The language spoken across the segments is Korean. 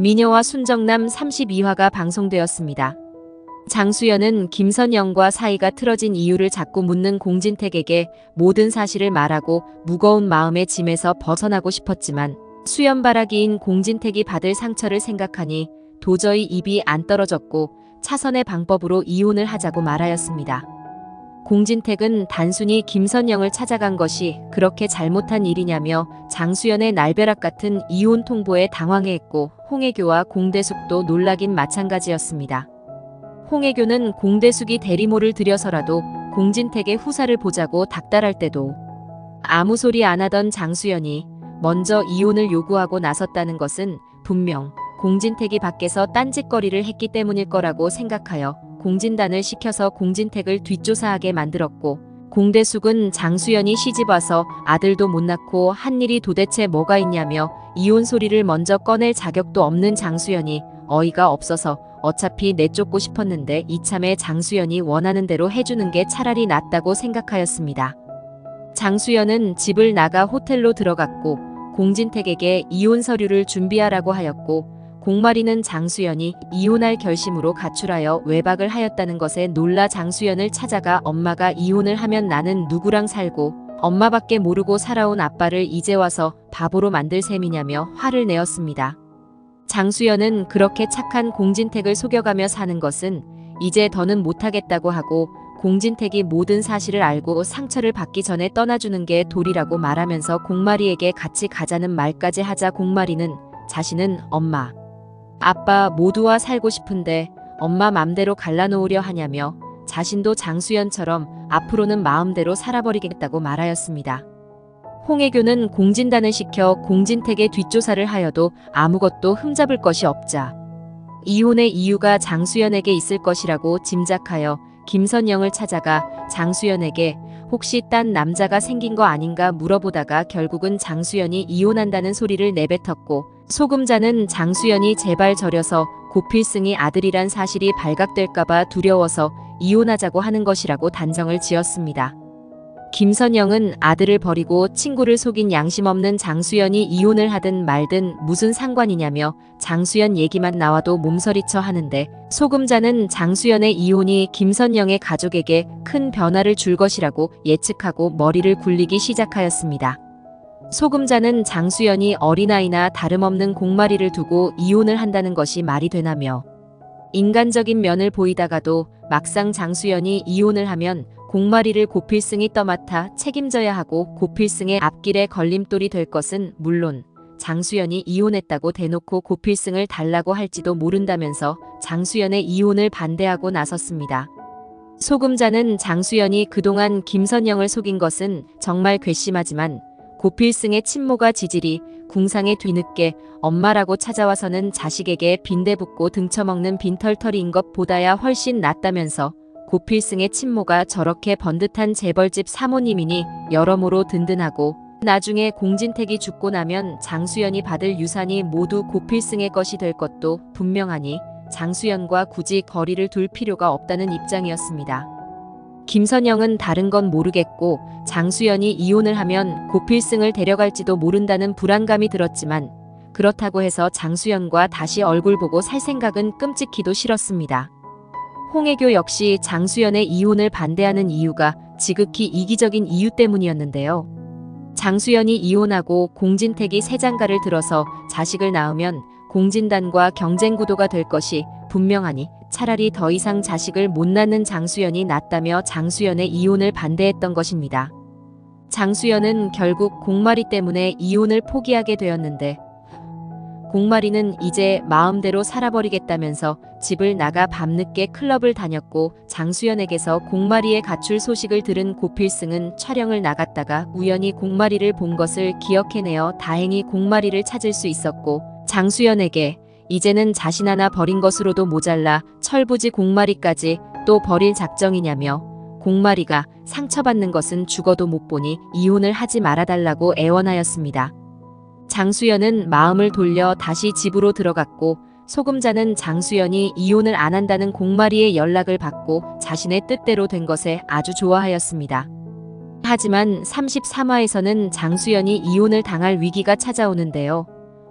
미녀와 순정남 32화가 방송되었습니다. 장수연은 김선영과 사이가 틀어진 이유를 자꾸 묻는 공진택에게 모든 사실을 말하고 무거운 마음의 짐에서 벗어나고 싶었지만 수연바라기인 공진택이 받을 상처를 생각하니 도저히 입이 안 떨어졌고 차선의 방법으로 이혼을 하자고 말하였습니다. 공진택은 단순히 김선영을 찾아간 것이 그렇게 잘못한 일이냐며 장수연의 날벼락 같은 이혼 통보에 당황해했고 홍혜교와 공대숙도 놀라긴 마찬가지였습니다. 홍혜교는 공대숙이 대리모를 들여서라도 공진택의 후사를 보자고 닥달할 때도 아무 소리 안 하던 장수연이 먼저 이혼을 요구하고 나섰다는 것은 분명 공진택이 밖에서 딴짓거리를 했기 때문일 거라고 생각하여 공진단을 시켜서 공진택을 뒷조사하게 만들었고, 공대숙은 장수연이 시집와서 아들도 못 낳고 한 일이 도대체 뭐가 있냐며 이혼 소리를 먼저 꺼낼 자격도 없는 장수연이 어이가 없어서 어차피 내쫓고 싶었는데 이참에 장수연이 원하는 대로 해주는 게 차라리 낫다고 생각하였습니다. 장수연은 집을 나가 호텔로 들어갔고 공진택에게 이혼 서류를 준비하라고 하였고, 공마리는 장수연이 이혼할 결심으로 가출하여 외박을 하였다는 것에 놀라 장수연을 찾아가 엄마가 이혼을 하면 나는 누구랑 살고 엄마밖에 모르고 살아온 아빠를 이제 와서 바보로 만들 셈이냐며 화를 내었습니다. 장수연은 그렇게 착한 공진택을 속여가며 사는 것은 이제 더는 못하겠다고 하고 공진택이 모든 사실을 알고 상처를 받기 전에 떠나주는 게 도리라고 말하면서 공마리에게 같이 가자는 말까지 하자 공마리는 자신은 엄마, 아빠 모두와 살고 싶은데 엄마 맘대로 갈라놓으려 하냐며 자신도 장수연처럼 앞으로는 마음대로 살아버리겠다고 말하였습니다. 홍혜교는 공진단을 시켜 공진택의 뒷조사를 하여도 아무것도 흠잡을 것이 없자 이혼의 이유가 장수연에게 있을 것이라고 짐작하여 김선영을 찾아가 장수연에게 혹시 딴 남자가 생긴 거 아닌가 물어보다가 결국은 장수연이 이혼한다는 소리를 내뱉었고, 소금자는 장수연이 제발 저려서 고필승이 아들이란 사실이 발각될까봐 두려워서 이혼하자고 하는 것이라고 단정을 지었습니다. 김선영은 아들을 버리고 친구를 속인 양심 없는 장수연이 이혼을 하든 말든 무슨 상관이냐며 장수연 얘기만 나와도 몸서리쳐 하는데, 소금자는 장수연의 이혼이 김선영의 가족에게 큰 변화를 줄 것이라고 예측하고 머리를 굴리기 시작하였습니다. 소금자는 장수연이 어린아이나 다름없는 공마리를 두고 이혼을 한다는 것이 말이 되나며 인간적인 면을 보이다가도 막상 장수연이 이혼을 하면 공마리를 고필승이 떠맡아 책임져야 하고 고필승의 앞길에 걸림돌이 될 것은 물론 장수연이 이혼했다고 대놓고 고필승을 달라고 할지도 모른다면서 장수연의 이혼을 반대하고 나섰습니다. 소금자는 장수연이 그동안 김선영을 속인 것은 정말 괘씸하지만 고필승의 친모가 지질이 궁상에 뒤늦게 엄마라고 찾아와서는 자식에게 빈대붙고 등쳐먹는 빈털터리인 것보다야 훨씬 낫다면서 고필승의 친모가 저렇게 번듯한 재벌집 사모님이니 여러모로 든든하고 나중에 공진택이 죽고 나면 장수연이 받을 유산이 모두 고필승의 것이 될 것도 분명하니 장수연과 굳이 거리를 둘 필요가 없다는 입장이었습니다. 김선영은 다른 건 모르겠고 장수연이 이혼을 하면 고필승을 데려갈지도 모른다는 불안감이 들었지만 그렇다고 해서 장수연과 다시 얼굴 보고 살 생각은 끔찍히도 싫었습니다. 홍혜교 역시 장수연의 이혼을 반대하는 이유가 지극히 이기적인 이유 때문이었는데요. 장수연이 이혼하고 공진택이 새 장가를 들어서 자식을 낳으면 공진단과 경쟁 구도가 될 것이 분명하니 차라리 더 이상 자식을 못 낳는 장수연이 낫다며 장수연의 이혼을 반대했던 것입니다. 장수연은 결국 공마리 때문에 이혼을 포기하게 되었는데, 공마리는 이제 마음대로 살아버리겠다면서 집을 나가 밤늦게 클럽을 다녔고, 장수연에게서 공마리의 가출 소식을 들은 고필승은 촬영을 나갔다가 우연히 공마리를 본 것을 기억해내어 다행히 공마리를 찾을 수 있었고, 장수연에게 이제는 자신 하나 버린 것으로도 모자라 철부지 공마리까지 또 버릴 작정이냐며 공마리가 상처받는 것은 죽어도 못 보니 이혼을 하지 말아달라고 애원하였습니다. 장수연은 마음을 돌려 다시 집으로 들어갔고, 소금자는 장수연이 이혼을 안 한다는 공마리의 연락을 받고 자신의 뜻대로 된 것에 아주 좋아하였습니다. 하지만 33화에서는 장수연이 이혼을 당할 위기가 찾아오는데요.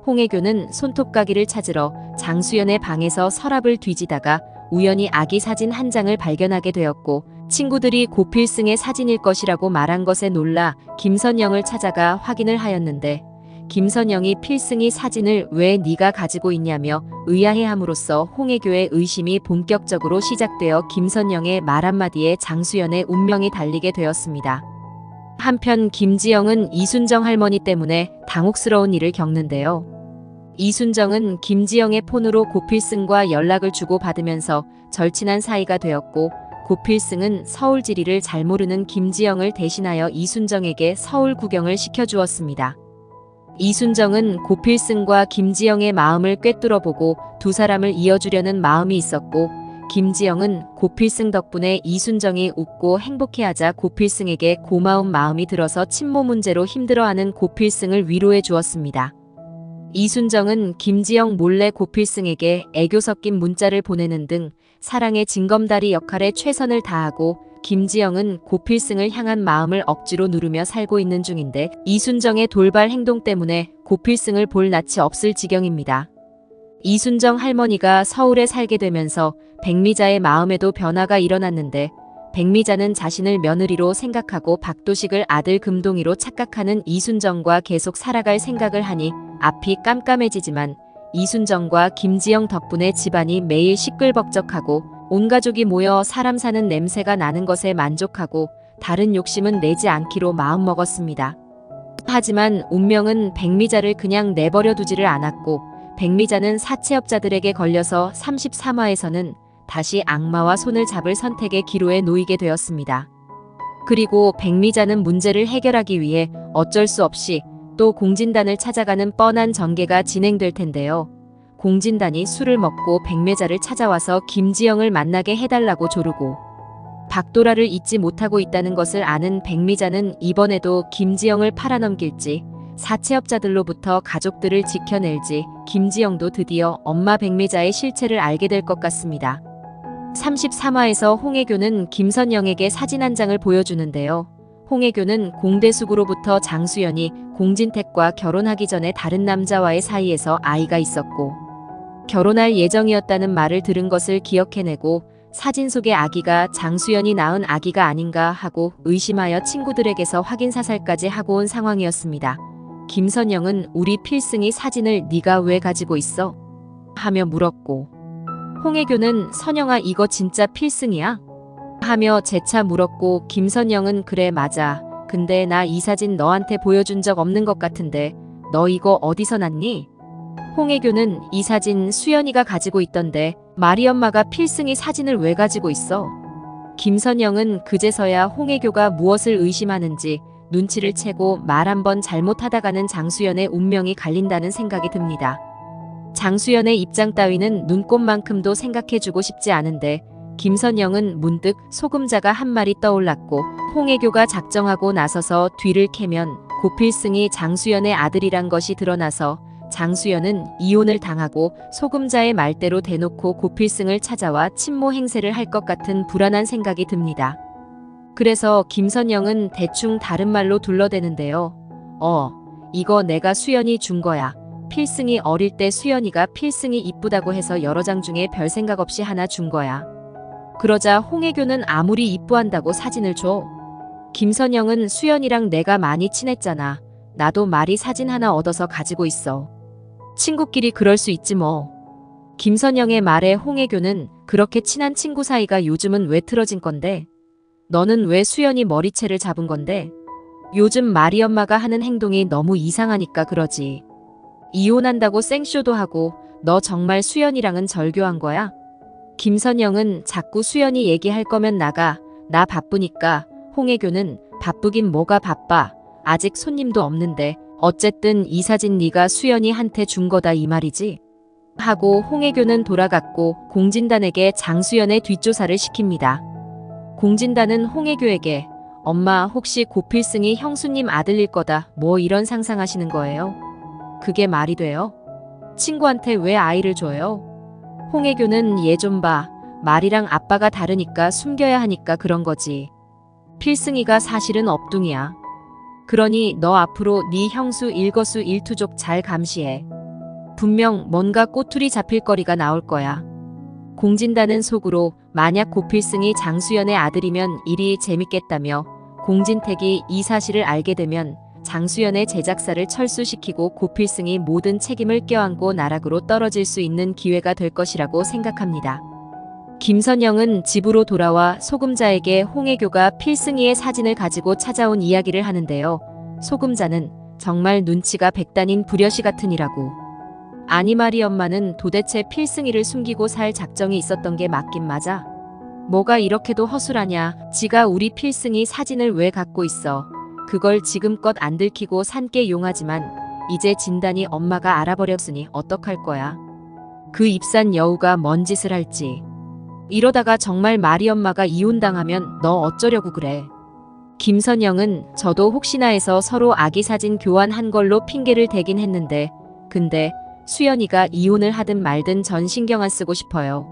홍혜교는 손톱가기를 찾으러 장수연의 방에서 서랍을 뒤지다가 우연히 아기 사진 한 장을 발견하게 되었고, 친구들이 고필승의 사진일 것이라고 말한 것에 놀라 김선영을 찾아가 확인을 하였는데, 김선영이 필승이 사진을 왜 네가 가지고 있냐며 의아해함으로써 홍혜교의 의심이 본격적으로 시작되어 김선영의 말 한마디에 장수연의 운명이 달리게 되었습니다. 한편 김지영은 이순정 할머니 때문에 당혹스러운 일을 겪는데요. 이순정은 김지영의 폰으로 고필승과 연락을 주고받으면서 절친한 사이가 되었고, 고필승은 서울 지리를 잘 모르는 김지영을 대신하여 이순정에게 서울 구경을 시켜주었습니다. 이순정은 고필승과 김지영의 마음을 꿰뚫어보고 두 사람을 이어주려는 마음이 있었고, 김지영은 고필승 덕분에 이순정이 웃고 행복해하자 고필승에게 고마운 마음이 들어서 친모 문제로 힘들어하는 고필승을 위로해 주었습니다. 이순정은 김지영 몰래 고필승에게 애교 섞인 문자를 보내는 등 사랑의 징검다리 역할에 최선을 다하고, 김지영은 고필승을 향한 마음을 억지로 누르며 살고 있는 중인데, 이순정의 돌발 행동 때문에 고필승을 볼 낯이 없을 지경입니다. 이순정 할머니가 서울에 살게 되면서 백미자의 마음에도 변화가 일어났는데, 백미자는 자신을 며느리로 생각하고 박도식을 아들 금동이로 착각하는 이순정과 계속 살아갈 생각을 하니 앞이 깜깜해지지만, 이순정과 김지영 덕분에 집안이 매일 시끌벅적하고 온 가족이 모여 사람 사는 냄새가 나는 것에 만족하고 다른 욕심은 내지 않기로 마음먹었습니다. 하지만 운명은 백미자를 그냥 내버려 두지를 않았고, 백미자는 사채업자들에게 걸려서 33화에서는 다시 악마와 손을 잡을 선택의 기로에 놓이게 되었습니다. 그리고 백미자는 문제를 해결하기 위해 어쩔 수 없이 또 공진단을 찾아가는 뻔한 전개가 진행될 텐데요. 공진단이 술을 먹고 백매자를 찾아와서 김지영을 만나게 해달라고 조르고, 박도라를 잊지 못하고 있다는 것을 아는 백미자는 이번에도 김지영을 팔아넘길지, 사채업자들로부터 가족들을 지켜낼지, 김지영도 드디어 엄마 백매자의 실체를 알게 될 것 같습니다. 33화에서 홍혜교는 김선영에게 사진 한 장을 보여주는데요. 홍혜교는 공대숙으로부터 장수연이 공진택과 결혼하기 전에 다른 남자와의 사이에서 아이가 있었고, 결혼할 예정이었다는 말을 들은 것을 기억해내고, 사진 속의 아기가 장수연이 낳은 아기가 아닌가 하고 의심하여 친구들에게서 확인 사살까지 하고 온 상황이었습니다. 김선영은 우리 필승이 사진을 네가 왜 가지고 있어? 하며 물었고, 홍혜교는 선영아 이거 진짜 필승이야? 하며 재차 물었고, 김선영은 그래 맞아. 근데 나 이 사진 너한테 보여준 적 없는 것 같은데 너 이거 어디서 났니? 홍혜교는 이 사진 수연이가 가지고 있던데 마리 엄마가 필승이 사진을 왜 가지고 있어? 김선영은 그제서야 홍혜교가 무엇을 의심하는지 눈치를 채고 말 한번 잘못하다가는 장수연의 운명이 갈린다는 생각이 듭니다. 장수연의 입장 따위는 눈꼽만큼도 생각해주고 싶지 않은데, 김선영은 문득 소금자가 한 마리 떠올랐고, 홍혜교가 작정하고 나서서 뒤를 캐면 고필승이 장수연의 아들이란 것이 드러나서 장수연은 이혼을 당하고 소금자의 말대로 대놓고 고필승을 찾아와 친모 행세를 할 것 같은 불안한 생각이 듭니다. 그래서 김선영은 대충 다른 말로 둘러대는데요. 이거 내가 수연이 준 거야. 필승이 어릴 때 수연이가 필승이 이쁘다고 해서 여러 장 중에 별 생각 없이 하나 준 거야. 그러자 홍혜교는 아무리 이뻐한다고 사진을 줘. 김선영은 수연이랑 내가 많이 친했잖아. 나도 마리 사진 하나 얻어서 가지고 있어. 친구끼리 그럴 수 있지 뭐. 김선영의 말에 홍혜교는 그렇게 친한 친구 사이가 요즘은 왜 틀어진 건데? 너는 왜 수연이 머리채를 잡은 건데? 요즘 마리 엄마가 하는 행동이 너무 이상하니까 그러지. 이혼한다고 생쇼도 하고 너 정말 수연이랑은 절교한 거야? 김선영은 자꾸 수연이 얘기할 거면 나가. 나 바쁘니까. 홍혜교는 바쁘긴 뭐가 바빠. 아직 손님도 없는데 어쨌든 이 사진 네가 수연이한테 준 거다 이 말이지? 하고 홍혜교는 돌아갔고 공진단에게 장수연의 뒷조사를 시킵니다. 공진단은 홍혜교에게 엄마 혹시 고필승이 형수님 아들일 거다 뭐 이런 상상하시는 거예요? 그게 말이 돼요? 친구한테 왜 아이를 줘요? 홍혜교는 얘 좀 봐. 말이랑 아빠가 다르니까 숨겨야 하니까 그런 거지. 필승이가 사실은 업둥이야. 그러니 너 앞으로 네 형수 일거수 일투족 잘 감시해. 분명 뭔가 꼬투리 잡힐 거리가 나올 거야. 공진단은 속으로 만약 고필승이 장수연의 아들이면 일이 재밌겠다며 공진택이 이 사실을 알게 되면 장수연의 제작사를 철수시키고 고필승이 모든 책임을 껴안고 나락으로 떨어질 수 있는 기회가 될 것이라고 생각합니다. 김선영은 집으로 돌아와 소금자에게 홍혜교가 필승이의 사진을 가지고 찾아온 이야기를 하는데요. 소금자는 정말 눈치가 백단인 불여시 같으니라고. 아니 말이 엄마는 도대체 필승이를 숨기고 살 작정이 있었던 게 맞긴 맞아. 뭐가 이렇게도 허술하냐. 지가 우리 필승이 사진을 왜 갖고 있어. 그걸 지금껏 안 들키고 산 게 용하지만 이제 진단이 엄마가 알아버렸으니 어떡할 거야. 그 입산 여우가 뭔 짓을 할지. 이러다가 정말 마리 엄마가 이혼당하면 너 어쩌려고 그래. 김선영은 저도 혹시나 해서 서로 아기 사진 교환한 걸로 핑계를 대긴 했는데 근데 수연이가 이혼을 하든 말든 전 신경 안 쓰고 싶어요.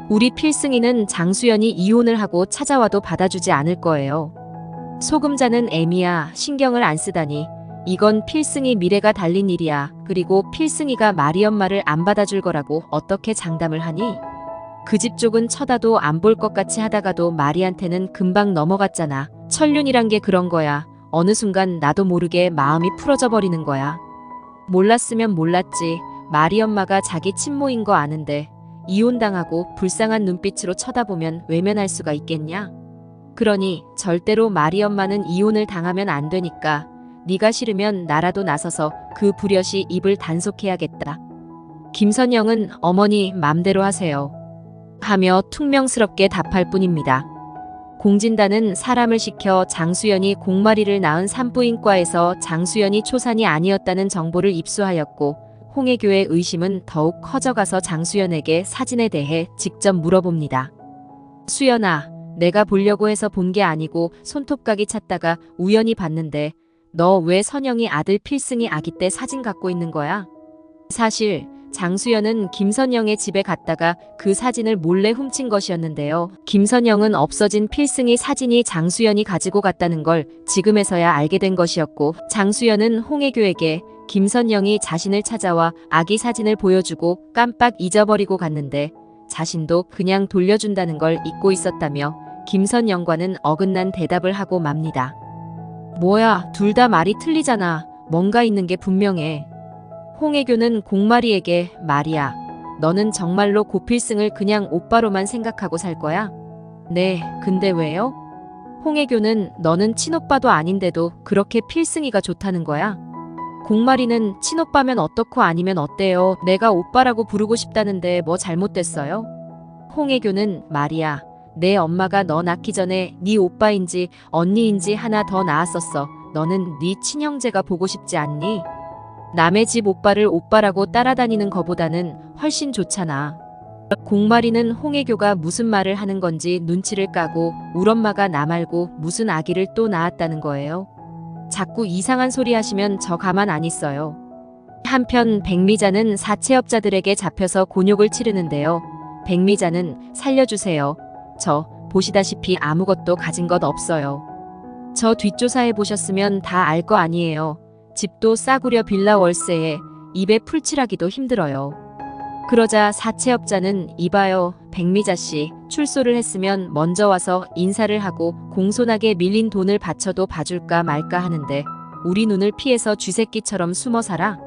우리 필승이는 장수연이 이혼을 하고 찾아와도 받아주지 않을 거예요. 소금자는 애미야 신경을 안 쓰다니. 이건 필승이 미래가 달린 일이야. 그리고 필승이가 마리 엄마를 안 받아줄 거라고 어떻게 장담을 하니? 그 집 쪽은 쳐다도 안 볼 것 같이 하다가도 마리한테는 금방 넘어갔잖아. 천륜이란 게 그런 거야. 어느 순간 나도 모르게 마음이 풀어져 버리는 거야. 몰랐으면 몰랐지. 마리 엄마가 자기 친모인 거 아는데 이혼당하고 불쌍한 눈빛으로 쳐다보면 외면할 수가 있겠냐? 그러니 절대로 마리 엄마는 이혼을 당하면 안 되니까 네가 싫으면 나라도 나서서 그 불효시 입을 단속해야겠다. 김선영은 어머니 맘대로 하세요. 하며 퉁명스럽게 답할 뿐입니다. 공진단은 사람을 시켜 장수연이 공마리를 낳은 산부인과에서 장수연이 초산이 아니었다는 정보를 입수하였고 홍혜교의 의심은 더욱 커져가서 장수연에게 사진에 대해 직접 물어봅니다. 수연아, 내가 보려고 해서 본 게 아니고 손톱깎이 찾다가 우연히 봤는데 너 왜 선영이 아들 필승이 아기 때 사진 갖고 있는 거야? 사실 장수연은 김선영의 집에 갔다가 그 사진을 몰래 훔친 것이었는데요. 김선영은 없어진 필승이 사진이 장수연이 가지고 갔다는 걸 지금에서야 알게 된 것이었고 장수연은 홍혜교에게 김선영이 자신을 찾아와 아기 사진을 보여주고 깜빡 잊어버리고 갔는데 자신도 그냥 돌려준다는 걸 잊고 있었다며 김선영과는 어긋난 대답을 하고 맙니다. 뭐야, 둘 다 말이 틀리잖아. 뭔가 있는 게 분명해. 홍혜교는 공마리에게 마리야, 너는 정말로 고필승을 그냥 오빠로만 생각하고 살 거야? 네, 근데 왜요? 홍혜교는 너는 친오빠도 아닌데도 그렇게 필승이가 좋다는 거야? 공마리는 친오빠면 어떻고 아니면 어때요? 내가 오빠라고 부르고 싶다는데 뭐 잘못됐어요? 홍혜교는 마리야, 내 엄마가 너 낳기 전에 네 오빠인지 언니인지 하나 더 낳았었어. 너는 네 친형제가 보고 싶지 않니? 남의 집 오빠를 오빠라고 따라다니는 거보다는 훨씬 좋잖아. 공마리는 홍혜교가 무슨 말을 하는 건지 눈치를 까고 울 엄마가 나 말고 무슨 아기를 또 낳았다는 거예요. 자꾸 이상한 소리 하시면 저 가만 안 있어요. 한편 백미자는 사채업자들에게 잡혀서 곤욕을 치르는데요. 백미자는 살려주세요. 저 보시다시피 아무것도 가진 것 없어요. 저 뒷조사해 보셨으면 다 알 거 아니에요. 집도 싸구려 빌라 월세에 입에 풀칠하기도 힘들어요. 그러자 사채업자는 이봐요, 백미자씨, 출소를 했으면 먼저 와서 인사를 하고 공손하게 밀린 돈을 바쳐도 봐줄까 말까 하는데 우리 눈을 피해서 쥐새끼처럼 숨어 살아?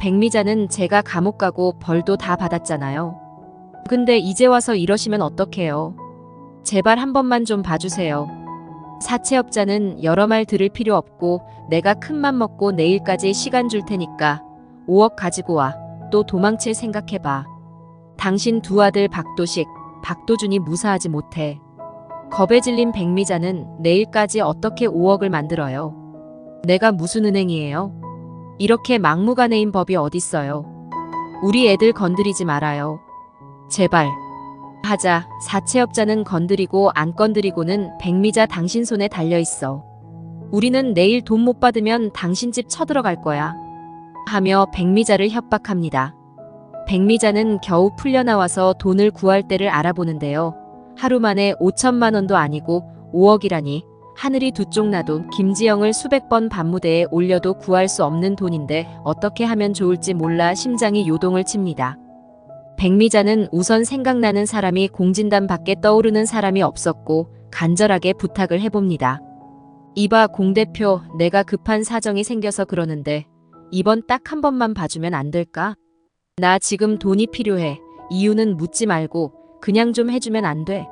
백미자는 제가 감옥 가고 벌도 다 받았잖아요. 근데 이제 와서 이러시면 어떡해요? 제발 한 번만 좀 봐주세요. 사채업자는 여러 말 들을 필요 없고 내가 큰맘 먹고 내일까지 시간 줄 테니까 5억 가지고 와. 또 도망칠 생각해봐. 당신 두 아들 박도식, 박도준이 무사하지 못해. 겁에 질린 백미자는 내일까지 어떻게 5억을 만들어요? 내가 무슨 은행이에요? 이렇게 막무가내인 법이 어딨어요. 우리 애들 건드리지 말아요. 제발. 하자 사채업자는 건드리고 안 건드리고는 백미자 당신 손에 달려있어. 우리는 내일 돈 못 받으면 당신 집 쳐들어갈 거야. 하며 백미자를 협박합니다. 백미자는 겨우 풀려나와서 돈을 구할 때를 알아보는데요. 하루 만에 5천만 원도 아니고 5억이라니 하늘이 두 쪽 나도 김지영을 수백 번 밤무대에 올려도 구할 수 없는 돈인데 어떻게 하면 좋을지 몰라 심장이 요동을 칩니다. 백미자는 우선 생각나는 사람이 공진단 밖에 떠오르는 사람이 없었고 간절하게 부탁을 해봅니다. 이봐 공 대표, 내가 급한 사정이 생겨서 그러는데 이번 딱 한 번만 봐주면 안 될까? 나 지금 돈이 필요해. 이유는 묻지 말고 그냥 좀 해주면 안 돼?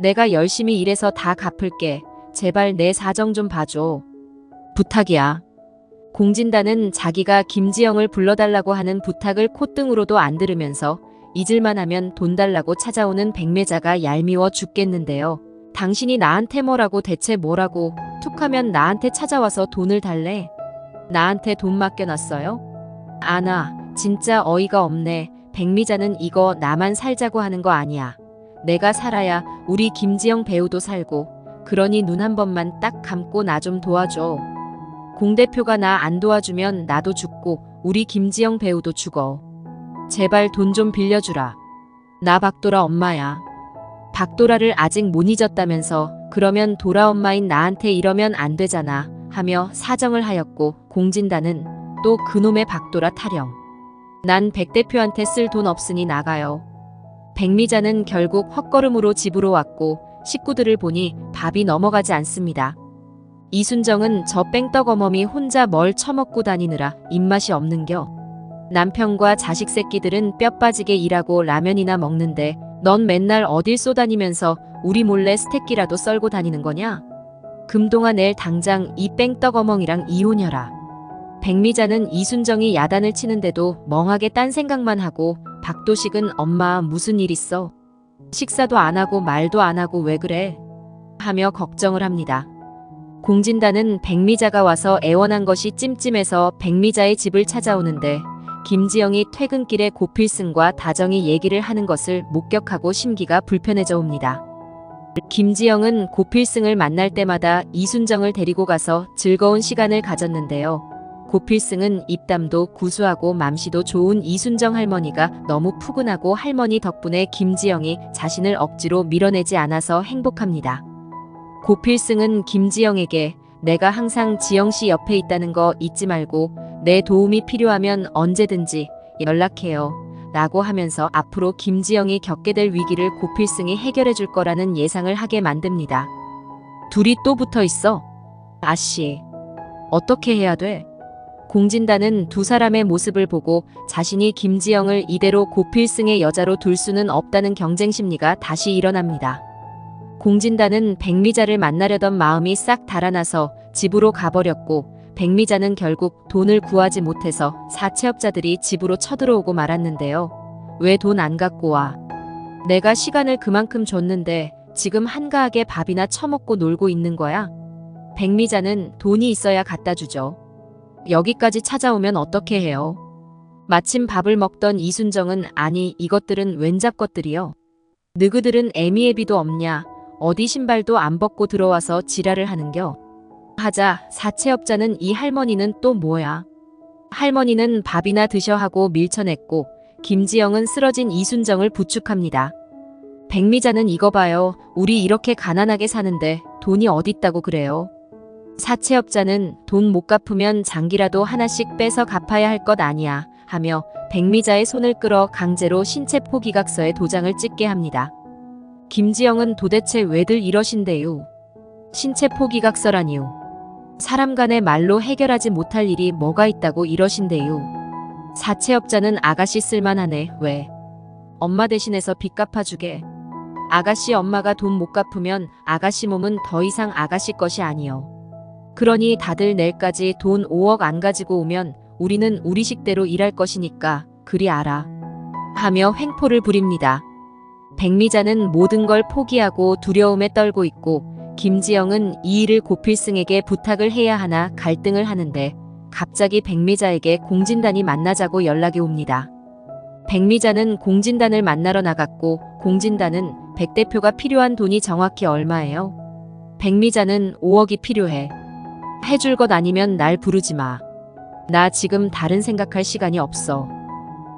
내가 열심히 일해서 다 갚을게. 제발 내 사정 좀 봐줘. 부탁이야. 공진단은 자기가 김지영을 불러달라고 하는 부탁을 콧등으로도 안 들으면서 잊을만 하면 돈 달라고 찾아오는 백매자가 얄미워 죽겠는데요. 당신이 나한테 뭐라고 대체 뭐라고 툭하면 나한테 찾아와서 돈을 달래. 나한테 돈 맡겨놨어요? 아나, 진짜 어이가 없네. 백미자는 이거 나만 살자고 하는 거 아니야. 내가 살아야 우리 김지영 배우도 살고, 그러니 눈 한 번만 딱 감고 나 좀 도와줘. 공 대표가 나 안 도와주면 나도 죽고 우리 김지영 배우도 죽어. 제발 돈 좀 빌려주라. 나 박도라 엄마야. 박도라를 아직 못 잊었다면서 그러면 도라 엄마인 나한테 이러면 안 되잖아 하며 사정을 하였고 공진단은 또 그놈의 박도라 타령. 난 백 대표한테 쓸 돈 없으니 나가요. 백미자는 결국 헛걸음으로 집으로 왔고 식구들을 보니 밥이 넘어가지 않습니다. 이순정은 저 뺑떡 어멈이 혼자 뭘 처먹고 다니느라 입맛이 없는겨. 남편과 자식 새끼들은 뼈 빠지게 일하고 라면이나 먹는데 넌 맨날 어딜 쏘다니면서 우리 몰래 스테이키라도 썰고 다니는 거냐? 금동아 내일 당장 이 뺑떡 어멍이랑 이혼해라. 백미자는 이순정이 야단을 치는데도 멍하게 딴 생각만 하고 박도식은 엄마 무슨 일 있어? 식사도 안 하고 말도 안 하고 왜 그래? 하며 걱정을 합니다. 공진단은 백미자가 와서 애원한 것이 찜찜해서 백미자의 집을 찾아오는데 김지영이 퇴근길에 고필승과 다정이 얘기를 하는 것을 목격하고 심기가 불편해져 옵니다. 김지영은 고필승을 만날 때마다 이순정을 데리고 가서 즐거운 시간을 가졌는데요. 고필승은 입담도 구수하고 맘씨도 좋은 이순정 할머니가 너무 푸근하고 할머니 덕분에 김지영이 자신을 억지로 밀어내지 않아서 행복합니다. 고필승은 김지영에게 내가 항상 지영씨 옆에 있다는 거 잊지 말고 내 도움이 필요하면 언제든지 연락해요 라고 하면서 앞으로 김지영이 겪게 될 위기를 고필승이 해결해 줄 거라는 예상을 하게 만듭니다. 둘이 또 붙어 있어? 아씨, 어떻게 해야 돼? 공진단은 두 사람의 모습을 보고 자신이 김지영을 이대로 고필승의 여자로 둘 수는 없다는 경쟁 심리가 다시 일어납니다. 공진단은 백미자를 만나려던 마음이 싹 달아나서 집으로 가버렸고 백미자는 결국 돈을 구하지 못해서 사채업자들이 집으로 쳐들어오고 말았는데요. 왜 돈 안 갖고 와? 내가 시간을 그만큼 줬는데 지금 한가하게 밥이나 처먹고 놀고 있는 거야? 백미자는 돈이 있어야 갖다 주죠. 여기까지 찾아오면 어떻게 해요? 마침 밥을 먹던 이순정은 아니 이것들은 웬 잡것들이요? 너희들은 애미애비도 없냐? 어디 신발도 안 벗고 들어와서 지랄을 하는겨? 하자 사채업자는 이 할머니는 또 뭐야? 할머니는 밥이나 드셔 하고 밀쳐냈고 김지영은 쓰러진 이순정을 부축합니다. 백미자는 이거 봐요. 우리 이렇게 가난하게 사는데 돈이 어딨다고 그래요? 사채업자는 돈 못 갚으면 장기라도 하나씩 빼서 갚아야 할 것 아니야 하며 백미자의 손을 끌어 강제로 신체 포기각서에 도장을 찍게 합니다. 김지영은 도대체 왜들 이러신대요? 신체 포기각서라니요. 사람 간의 말로 해결하지 못할 일이 뭐가 있다고 이러신대요. 사채업자는 아가씨 쓸만하네. 왜? 엄마 대신해서 빚 갚아주게. 아가씨 엄마가 돈 못 갚으면 아가씨 몸은 더 이상 아가씨 것이 아니요. 그러니 다들 내일까지 돈 5억 안 가지고 오면 우리는 우리 식대로 일할 것이니까 그리 알아. 하며 횡포를 부립니다. 백미자는 모든 걸 포기하고 두려움에 떨고 있고 김지영은 이 일을 고필승에게 부탁을 해야 하나 갈등을 하는데 갑자기 백미자에게 공진단이 만나자고 연락이 옵니다. 백미자는 공진단을 만나러 나갔고 공진단은 백 대표가 필요한 돈이 정확히 얼마예요? 백미자는 5억이 필요해. 해줄 것 아니면 날 부르지 마. 나 지금 다른 생각할 시간이 없어.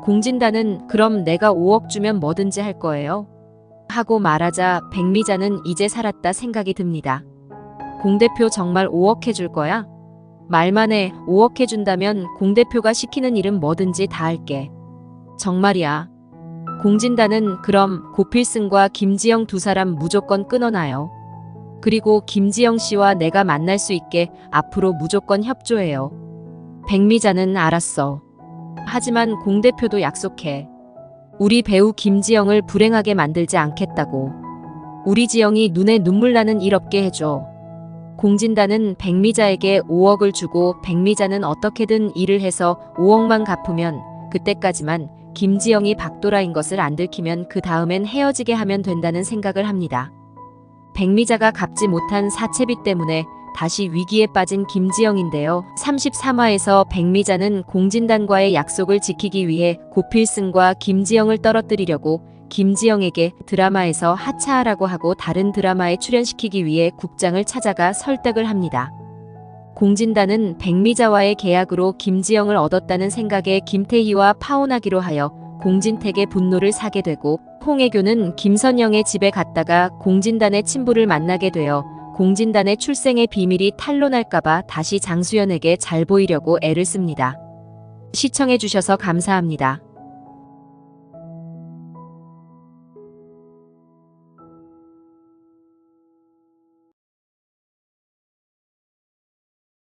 공진단은 그럼 내가 5억 주면 뭐든지 할 거예요? 하고 말하자 백미자는 이제 살았다 생각이 듭니다. 공 대표 정말 5억 해줄 거야? 말만 해. 5억 해준다면 공 대표가 시키는 일은 뭐든지 다 할게. 정말이야. 공진단은 그럼 고필승과 김지영 두 사람 무조건 끊어놔요. 그리고 김지영 씨와 내가 만날 수 있게 앞으로 무조건 협조해요. 백미자는 알았어. 하지만 공 대표도 약속해. 우리 배우 김지영을 불행하게 만들지 않겠다고. 우리 지영이 눈에 눈물 나는 일 없게 해줘. 공진단은 백미자에게 5억을 주고 백미자는 어떻게든 일을 해서 5억만 갚으면 그때까지만 김지영이 박도라인 것을 안 들키면 그 다음엔 헤어지게 하면 된다는 생각을 합니다. 백미자가 갚지 못한 사채비 때문에 다시 위기에 빠진 김지영인데요. 33화에서 백미자는 공진단과의 약속을 지키기 위해 고필승과 김지영을 떨어뜨리려고 김지영에게 드라마에서 하차하라고 하고 다른 드라마에 출연시키기 위해 국장을 찾아가 설득을 합니다. 공진단은 백미자와의 계약으로 김지영을 얻었다는 생각에 김태희와 파혼하기로 하여 공진택의 분노를 사게 되고 홍혜교는 김선영의 집에 갔다가 공진단의 친부를 만나게 되어 공진단의 출생의 비밀이 탄로날까봐 다시 장수연에게 잘 보이려고 애를 씁니다. 시청해주셔서 감사합니다.